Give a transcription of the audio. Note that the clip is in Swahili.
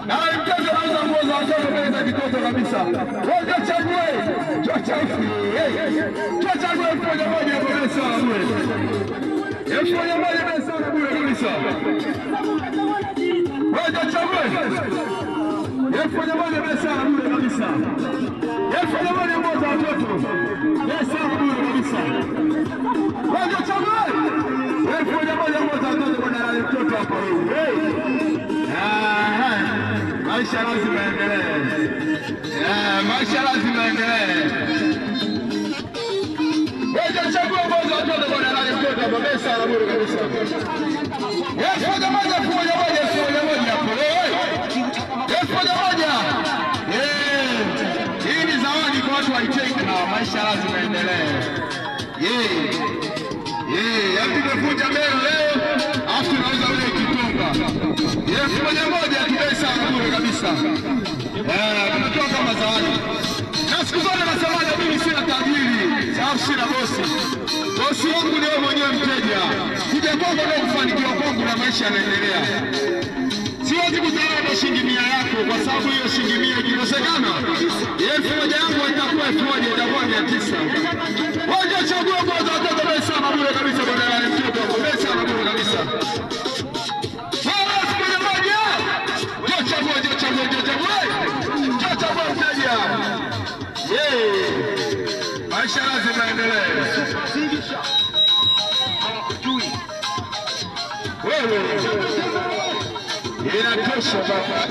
Na mtoto anauza nguo za watoto mbele za kitoto kabisa. Wote chague. Chachafi. Chachague 1,000 kwa pesa bure. 1,000 pesa bure kabisa. Wote chague. 1,000 pesa bure kabisa. 1,000 nguo za watoto. Pesa bure kabisa. Wote chague. 1,000 nguo za watoto kwa dada mtoto hapo. Maisha lazima endelee. Maisha lazima endelee. Wewe chagua mmoja watoto kwa dada mtoto hapo pesa na bure kabisa. Yesu moja hapo. Hii ni zawadi kwa watu wa Iteka. Maisha lazima endelee. Yaani tumekuja mbele leo, afu tunauza ule kitonga. 1,000 kibesa bure kabisa. Tunatoa kama zawadi. Na siku zote nasemaje, mimi sina tajiri, sababu sina bosi. Bosi wangu ni wewe mwenyewe mteja. Kuja kwako ndio kufanikiwa kwangu na maisha yanaendelea. Siwezi kudharau na shilingi 100 yako kwa sababu hiyo shilingi 100 ikikosekana, 1,000 yangu itakuwa 1,000, itakuwa 900. Waje chagua kwanza watoto pesa na bure kabisa bwana yale mtoto hapo pesa na bure kabisa. Chagua mteja. Maisha lazima endelee. Wewe inatosha baba.